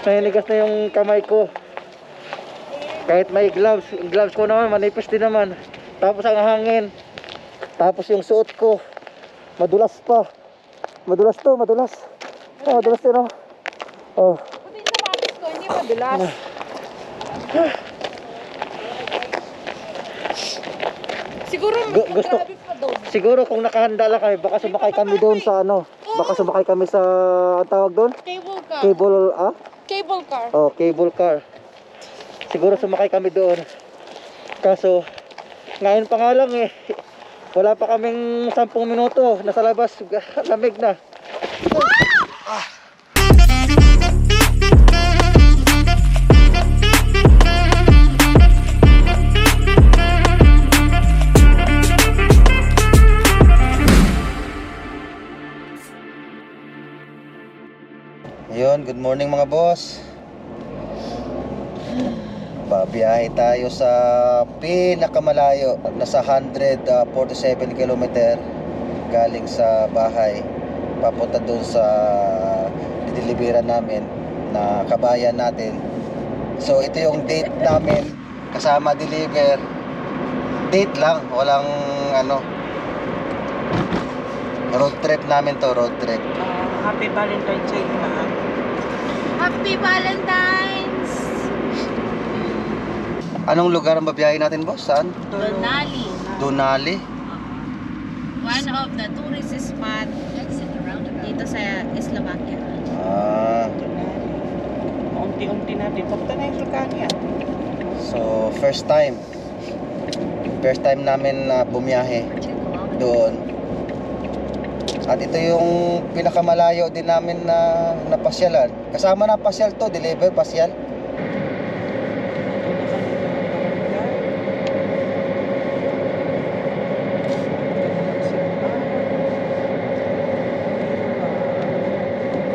Naninigas na yung kamay ko. Kahit may gloves, yung gloves ko naman manipis din naman. Tapos ang hangin. Tapos yung suot ko madulas pa. Madulas to, madulas. Oh, madulas din oh. Oh. Puti yung sapatos ko, hindi madulas. Siguro Gusto, magkagrabe pa doon. siguro kung nakahanda lang kami, baka sumakay kami doon sa ano. Baka sumakay kami sa, ang tawag doon? Cable car. Cable, ah? Cable car. Oh, cable car. Siguro sumakay kami doon. Kaso, ngayon pa nga lang eh. Wala pa kaming 10 minuto. Nasa labas, lamig na. Ayun, good morning mga boss. Babiyahe tayo sa pinakamalayo. Nasa 147 kilometer galing sa bahay papunta doon sa dideliveran namin na kabayan natin. So ito yung date namin kasama deliver. Date lang, walang ano. Road trip namin to, road trip. Happy Valentine's Day naman. Happy Valentine's! Anong lugar ang babiyahe natin, boss? Saan? Donali. Donali? One of the tourist spot dito sa Slovakia. Ah, Unti-unti natin. Punta na yung Sulcania. so first time. First time namin na bumiyahe doon. At ito yung pinakamalayo din namin na napasyalan. Kasama na pasyal to, deliver, pasyal.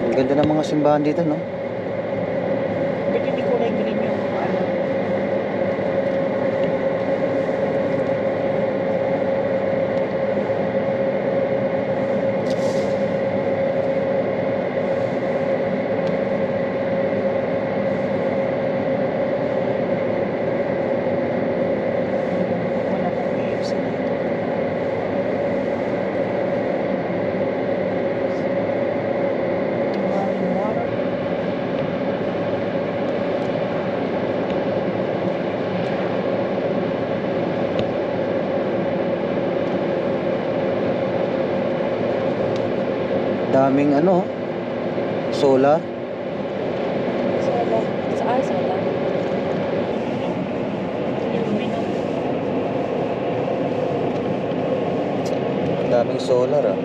Ang ganda ng mga simbahan dito, no? Ba't hindi ko green yung ano? Wala pong KFC dito. Maraming water. Daming ano, solar. Sola. Sola. Daming solar, ah.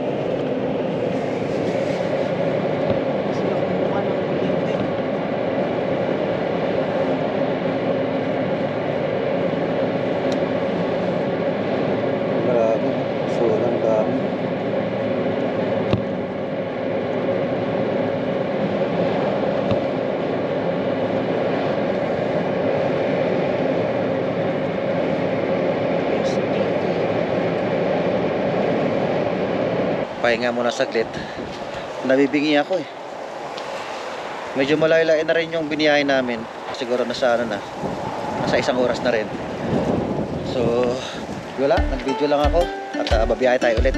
Sila kumuha ng kuryente. Grabe, solar dami. KFC dito. Pahinga muna saglit. Nabibingi ako eh. Medyo malayo-layo na rin yung biniyahe namin. Siguro nasa ano na. Nasa 1 oras na rin. So, wala. Nag-video lang ako. At babiyahe tayo ulit.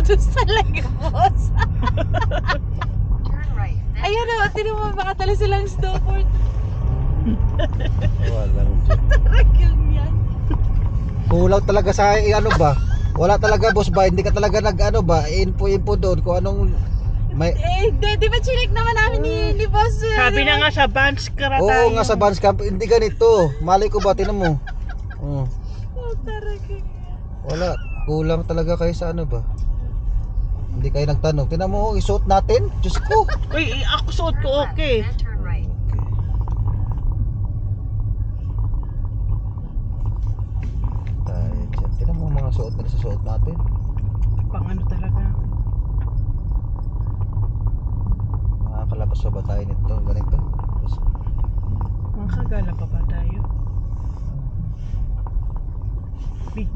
Sapatos talaga, boss. Ayan o, tinan mo, baka tala silang snowboard. Walang Taragil yan. kulang talaga sa ano ba? Wala talaga boss ba? Hindi ka talaga nag-ano ba? Info doon kung anong may. Di ba chinek naman namin ni boss? Sabi na nga sa Vans Kara tayo. Oo nga sa Vans Camp, hindi ganito. Malay ko ba, tinan mo. Oh, Oh, taragil yan. wala, kulang talaga kayo sa ano ba? Hindi kayo nagtanong. Tinan mo, isuot natin. Diyos ko. Uy, ako suot ko okay. Tayo dyan. Tinan mo mga suot na susuot natin. Pang ano talaga. Makakalabas pa ba tayo nito? Ganito. Makakagala pa ba tayo?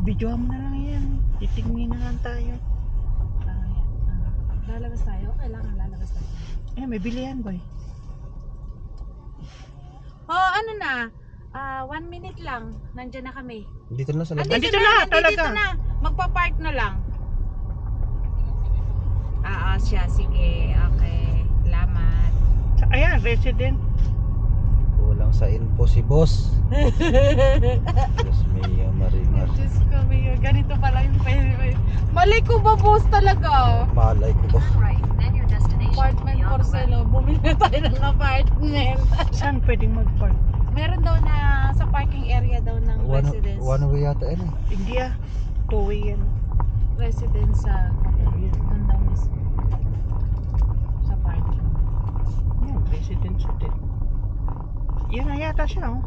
Videohan mo na lang yan. Titingin na lang tayo. Lalabas tayo? Kailangan lalabas tayo. Eh, may bilihan boy. Oh, ano na? 1 minute lang. Nandiyan na kami. Dito na sa labas. Andito na, talaga. Dito na. Magpa-park na lang. Siya. Sige. Okay. Salamat. Ayan, resident. Kulang sa info si boss. Diyos Mia Marimar. Diyos ko, Mayo. Ganito pala yung pwede. Mali ko ba, boss, talaga? Malay ko ba? Apartment for sale. Bumili na tayo ng apartment. Saan pwedeng mag-park? Meron daw na sa parking area daw ng residence. One way yata yan eh. Hindi ah. Two-way yan. Residence sa doon daw mismo. Sa parking. Yan, residence din. Yan na yata siya oh.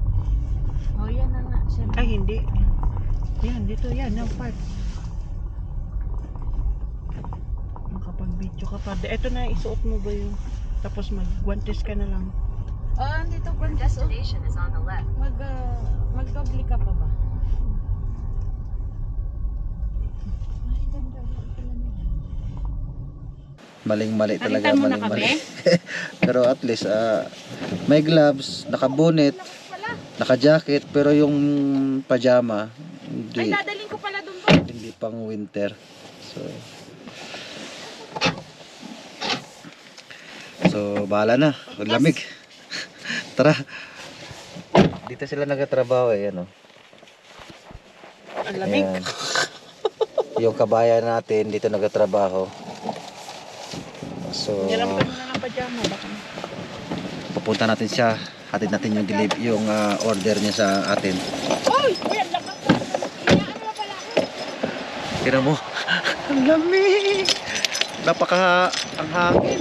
Oh, yan na nga. Siya na. Ay, hindi. Yan, dito yan. Yung park. Makapag-video ka pa. Ito na, isuot mo ba yung... Tapos mag-guantes ka na lang. Oh, andito po. Destination is on the left. Mag-doble ka pa ba? Ay, ganda. Maling-mali talaga. Nalitan mo na Maling-mali. Pero at least, may gloves, naka-bonnet, naka-jacket, pero yung pajama, Ay, hindi, dadaling ko pala doon ba? hindi pang winter. So, bahala na. Ang lamig. Tara. Dito sila nagtatrabaho eh, ano. Ang lamig. Ayan. Yung kabayan natin dito nagtatrabaho. So, Niramdaman mo na ng pajama. Baka pupunta natin siya. Hatid natin yung order niya sa atin. Uy! Uy, ang lakas! Ano na pala ako? Tira mo. Ang lamig. Ang hangin.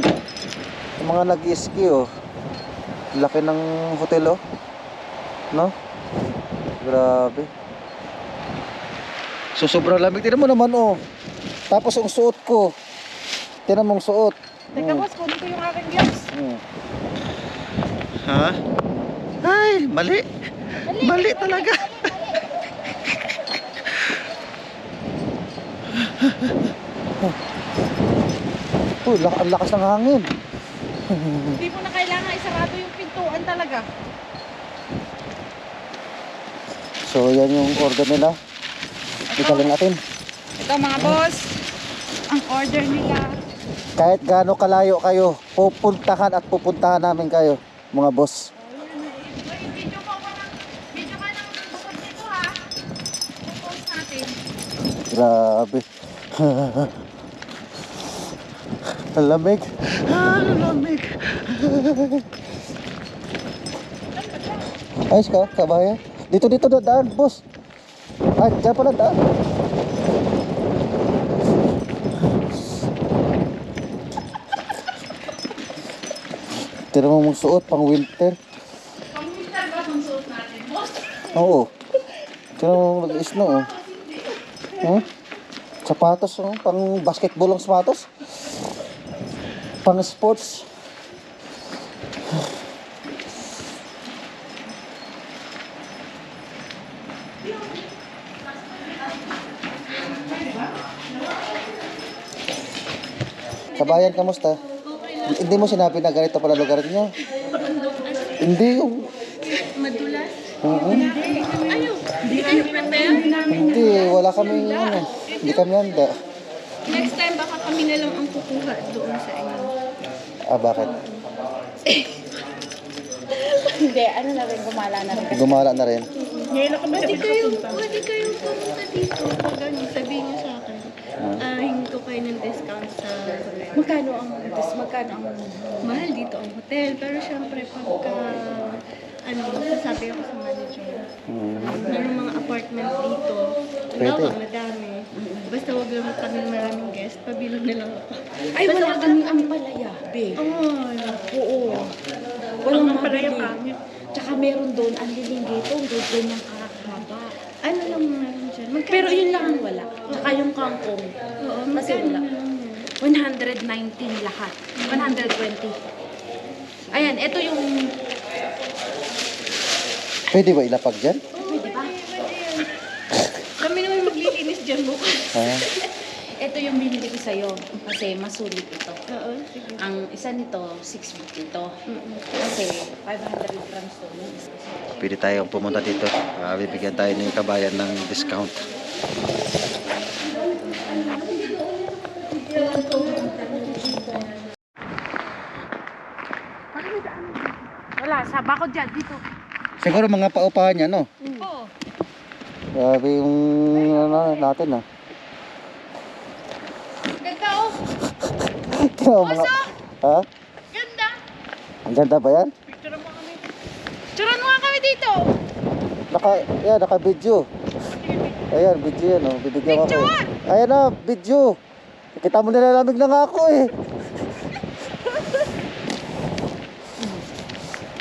Yung mga nag-ski oh. Laki ng hotel oh. No? Grabe. So sobrang lamig. Tira mo naman oh. Tapos ang suot ko. Tira mong suot. Teka, boss, kunin ko yung aking gloves. Ha? Ay, mali. Mali talaga. Uy, ang lakas ng hangin. Hindi mo na kailangan isarado yung pintuan talaga. So, yan yung order nila. Italing natin. Ito mga boss, ang order nila. Kahit gaano kalayo kayo, pupuntahan at pupuntahan namin kayo, mga boss. Video ka ng bukod nito ha. Post natin. Grabe. Ang lamig. Ang lamig. Ayos ka, kabayan. Dito daan, boss. Ay, dyan pala daan. Tira mo mong suot, pang winter. Pang winter ba itong suot natin, boss? Oo. Tira mo mag-isno, oh. Sapatos, oh. Pang basketball ang sapatos. Pang sports. Kabayan, kamusta? Hindi mo sinabi na ganito pala lugar niyo? Hindi yung... Madulas? Hindi. Hindi kayo prepare? Hindi, wala kami ano. Hindi kami handa. Next time baka kami na lang ang kukuha doon sa inyo. Ah, bakit? Hindi, ano na rin, gumala na rin. Gumala na rin. Ngayon lang kami Pwede kayo nakapunta. pumunta dito. Pag ano, sabihin niyo sa akin. Hingi ko kayo ng discount sa hotel. Magkano ang mahal dito ang hotel. Pero syempre, pagka sasabi ako sa manager, merong mga apartment dito. Pwede. Madami. Basta wag lang kami maraming guest, pabilang na lang ako. Ay, wala kaming ampalaya, be. Oo. Walang Palaya mabili. Tsaka meron doon, ang lilingitong, doon ganyang kakahaba. Ano lang meron dyan? Pero yun lang ang wala. Tsaka yung kangkong. Oo, Kasi magkano wala. na lang yan? 119 lahat. 120. Ayan, ito yung, Pwede ba ilapag dyan? pwede ba? Kami naman maglilinis dyan bukas. Ah, Ito yung binili ko sa'yo. Kasi masulit ito. Oo, sige. Ang isa nito, 650 ito. Kasi 500 grams to. pwede tayong pumunta dito. Bibigyan tayo ng kabayan ng discount. Wala, saba ko dyan, dito. Siguro mga paupahan niya, no? Oo. Grabe yung natin, ah. Ganda oh. Kaya mga... Ha? Ganda. Ang ganda ba yan? Picture mo kami. Picturean mo nga kami dito. Naka-video. Ayan, video yan, oh. Bibigyan ko kayo. Ayan na, video. Kita mo nilalamig na nga ako, eh.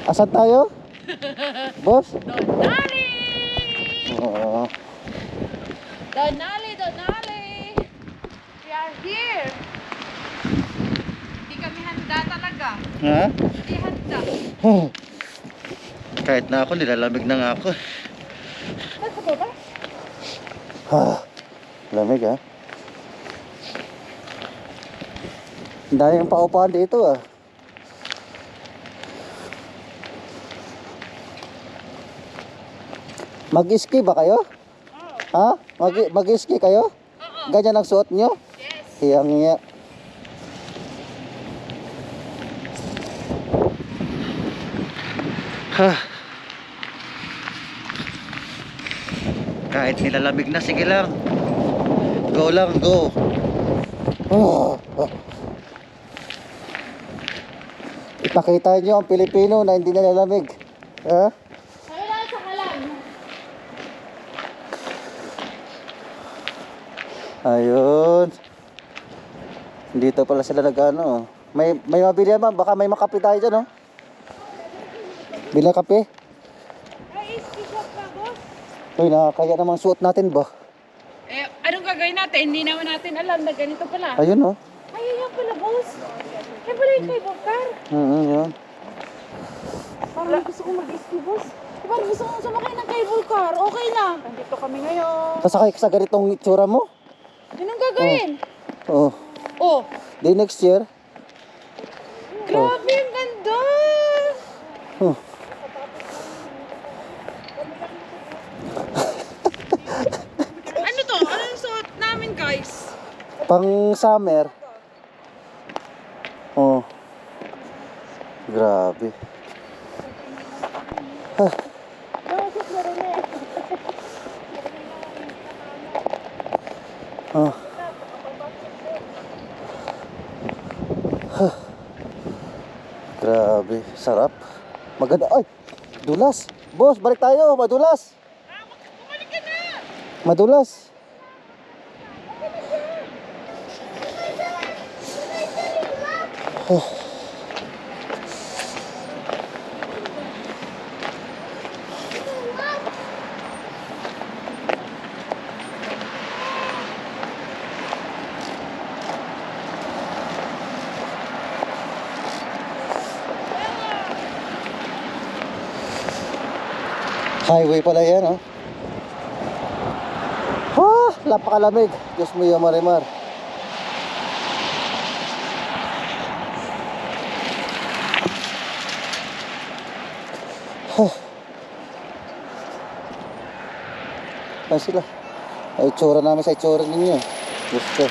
Asan tayo? Boss? Donali! Oo. Donali, Donali! We are here. Hindi kami handa talaga. Ha? Hindi handa. Oh. Kahit na ako, nilalamig na nga ako. Nagsabaw ba? Lamig, ha? Ang dami yung paupahan dito, ah. Mag-ski ba kayo? Ha? Mag-ski kayo? Ganyan ang suot nyo? Yes. Hiyang-hiya. Kahit nilalamig na, sige lang. Go lang, go. Ipakita nyo ang Pilipino na hindi nilalamig. Ha? Wala sa kalan. Ayun. Dito pala sila nag-ano. May mabili naman, baka may makape tayo dyan, oh. Bilang kape. Ay, iskishop ka, boss. Uy, nakakaya naman suot natin ba? Eh, anong gagawin natin? Hindi naman natin alam na ganito pala. Ayun, oh. Ay, yan pala, boss. Yan pala yung kay Bokar. Yun. Parang gusto ko mag-iski, boss. Parang gusto ko sumakay ng cable car. Okay lang. Nandito kami ngayon. Sasakay ka sa ganitong itsura mo? Anong gagawin? Oh. Oh, Day next year. grabe ang ganda. Oh. Ano to? Anong suot namin, guys? Pang summer. Oh. Grabe. Oh. Grabe, sarap. Maganda. Ay, dulas. Boss, balik tayo. Madulas. Bumalik ka na. Madulas. Highway pala yan, oh. Napakalamig. Diyos mo yung marimar. Ay sila. Ay itsura namin sa itsura ninyo. Diyos ko.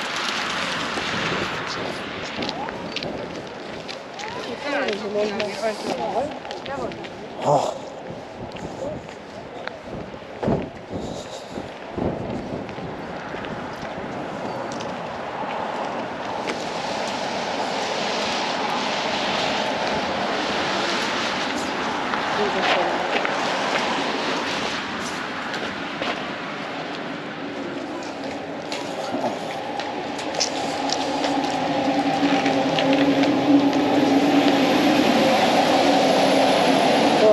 Oh.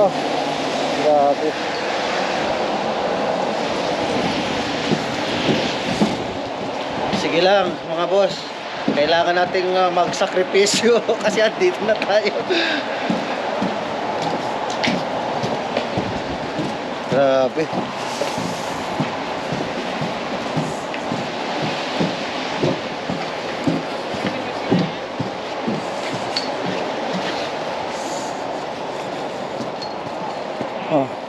Oh, grabe. Sige lang mga boss. Kailangan nating magsakripisyo kasi andito na tayo. Grabe. Oh.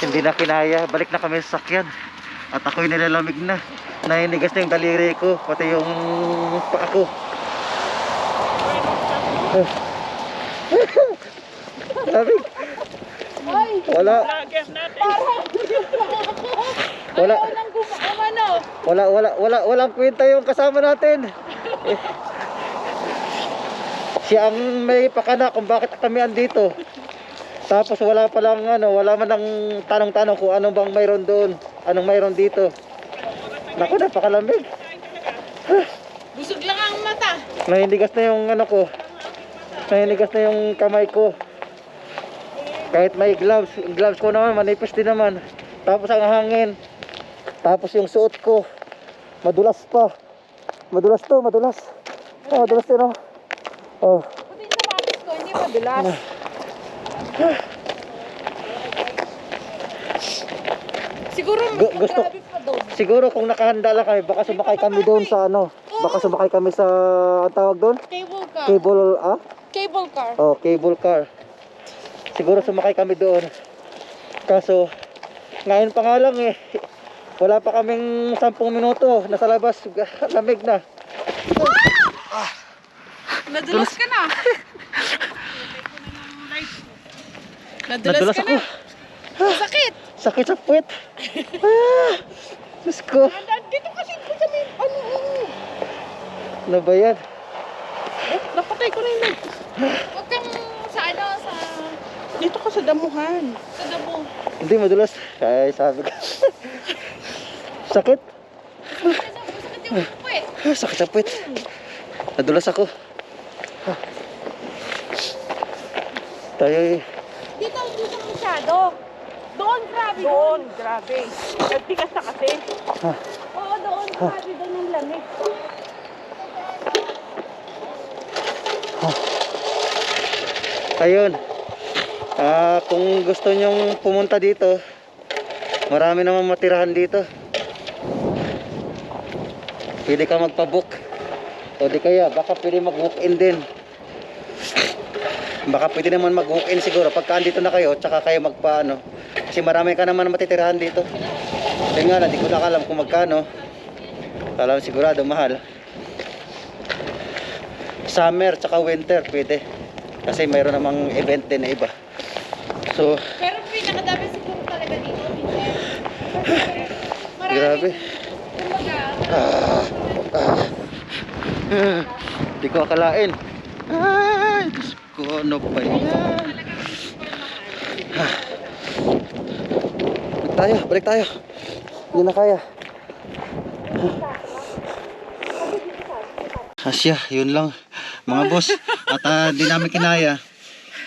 Hindi na kinaya, balik na kami sa sakyan. At ako'y nilalamig na. Nainigas na yung daliri ko, pati yung paa ko. Lamig. Ay, Wala, Vlogger natin. wala, ayaw nang walang kwenta yung kasama natin. Siya ang may pakana kung bakit kami andito. Tapos wala pa lang wala man lang tanong-tanong kung ano bang mayroon doon, anong mayroon dito. Naku, napakalamig. Busog lang ang mata. Nahinigas na yung ko. Nahinigas na yung kamay ko. Kahit may gloves, yung gloves ko naman manipis din naman. Tapos ang hangin. Tapos yung suot ko madulas pa. Madulas to, madulas. Oh, madulas din oh. Oh. Puti sa sapatos ko, hindi madulas. Siguro Gusto- grabe pa doon. Siguro kung nakahanda lang kami, baka sumakay kami doon sa baka sumakay kami sa ang tawag doon? Cable car. Cable, Cable car. Oh, cable car. Siguro sumakay kami doon. Kaso, ngayon pa nga lang wala pa kaming 10 minuto. Nasa labas, lamig na. Nadulas ka na. Nadulas ka ako. na. Sakit. Sakit sa puwet. Diyos ko. Dito kasi kami, Ano ba yan? Napatay ko na yun. Huwag kang sa Dito ka sa damuhan. sa damo. Hindi, madulas. Ay, sabi ko. Sakit. Sakit yung upo eh. Sakit sa puwet. Nadulas ako. Tayo Dito masyado. Doon, grabe. Doon, grabe. Nagtigas na kasi. Oo, doon, grabe. Doon ang lamig. Ayun. Kung gusto nyong pumunta dito, marami namang matirahan dito. Pwede ka magpa-book. O di kaya, baka pwede mag-walk-in din. Baka pwede naman mag-walk-in siguro. Pagka andito na kayo, tsaka kayo magpa-ano. Kasi marami ka naman matitirahan dito. Kaya nga, hindi ko na alam kung magkano. Alam sigurado, mahal. Summer, tsaka winter, pwede. Kasi mayroon namang event din na iba. So, Pero pinakadami siguro talaga dito, Peter. Marami. grabe. Kumbaga, Hindi ko akalain. Ay, Diyos ko, ano pa yan? Balik tayo. Hindi na kaya. Asya, yun lang mga boss. At di namin kinaya.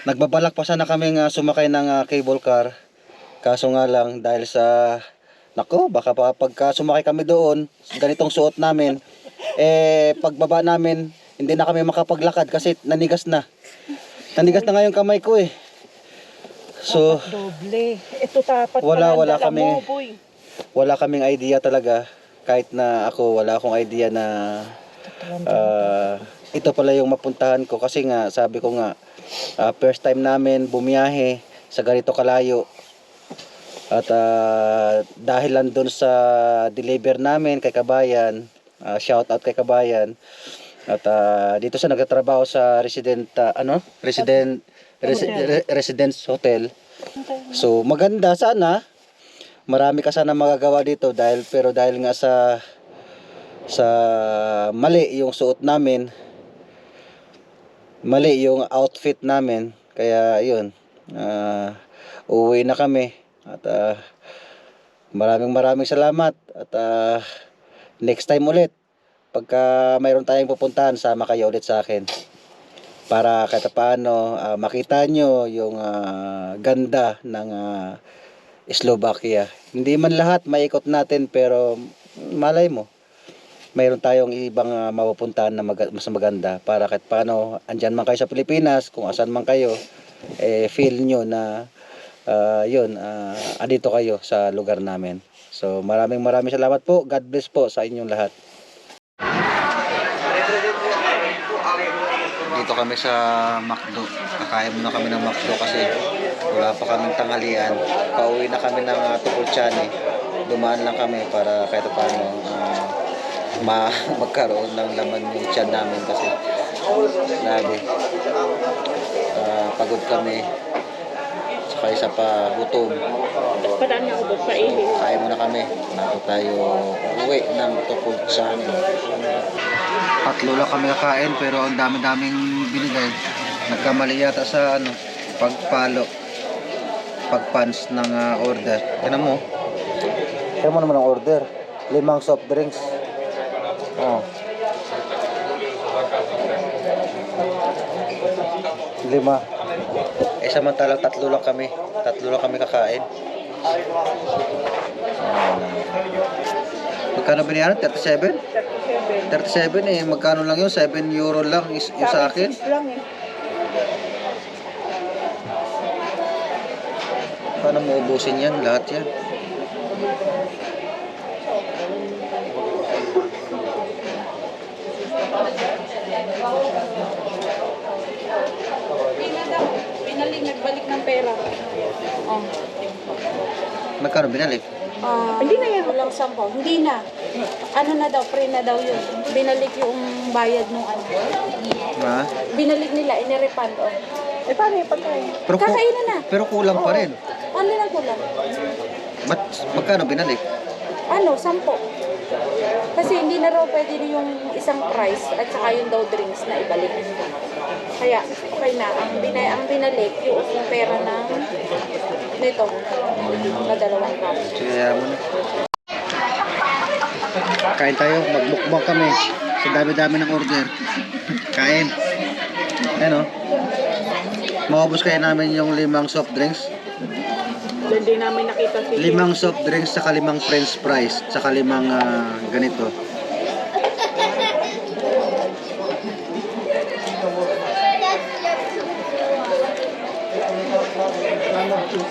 Nagbabalak pa sana kaming sumakay ng cable car. Kaso nga lang dahil sa nako, baka pa pagka sumakay kami doon, ganitong suot namin, pagbaba namin, hindi na kami makapaglakad kasi nanigas na. Nanigas na nga yung kamay ko eh. So, Doble. Ito tapat Wala pala ang dala kami. mo, boy. wala kaming idea talaga. Kahit na ako, wala akong idea na ito pala yung mapuntahan ko. Kasi nga, sabi ko nga, first time namin bumiyahe sa ganito kalayo. At dahil lang doon sa deliver namin kay Kabayan, shout out kay Kabayan. At dito siya nagtatrabaho sa residence hotel. So maganda sana. Marami ka sana magagawa dito pero dahil nga sa mali yung suot namin. Mali yung outfit namin. Kaya yun. Uuwi na kami. At maraming salamat. At next time ulit. Pagka mayroon tayong pupuntahan, sama kayo ulit sa akin. Para kahit paano makita nyo yung ganda ng Slovakia. Hindi man lahat maikot natin pero malay mo. Mayroon tayong ibang mapupuntahan na mas maganda. Para kahit paano andyan man kayo sa Pilipinas, kung asan man kayo, feel nyo na andito kayo sa lugar namin. So maraming salamat po. God bless po sa inyong lahat. Dito kami sa McDo. Kakain muna kami ng McDo kasi wala pa kaming tanghalian. Pauwi na kami ng Tukultiani. Dumaan lang kami para kahit paano magkaroon ng laman yung tiyan namin kasi grabe. Pagod kami. Saka isa pa gutom. Padaan niya ako sa ili. Kain muna kami bago tayo uwi ng Tukultiani. Tatlo lang kami kakain pero ang dami-daming binigay. Nagkamali yata sa pagpans ng order. Tignan mo. Tignan mo naman ang order. 5 soft drinks. Oh. 5. Samantalang tatlo lang kami kakain. Magkano binayaran? 37? 37 magkano lang yun? 7 euro lang yung sa akin. Lang eh. Paano mo ubusin yan? Lahat yan. Pinaling nagbalik ng pera. Oh. Magkano binalik? Hindi na yan. Walang sampo. Hindi na. Ano na daw, free na daw yun. Binalik yung bayad nung ano. Ha? Binalik nila, inirefund. Oh. Paano yung pagkain? Pero, Kakainan na. pero kulang pa rin. Ano lang kulang? Magkano binalik? Ano, 10. Kasi hindi na raw pwede yung isang price at saka yung daw drinks na ibalik. Kaya, okay na. Ang binalik, yung pera ng nito, na 2 cup. Sige, mo na. Kain tayo, magmukbang kami. Sa dami-dami ng order. Kain. Ano? Maubos kaya namin yung 5 soft drinks. Hindi namin nakita si 5 soft drinks, saka 5 french fries, saka 5 ganito.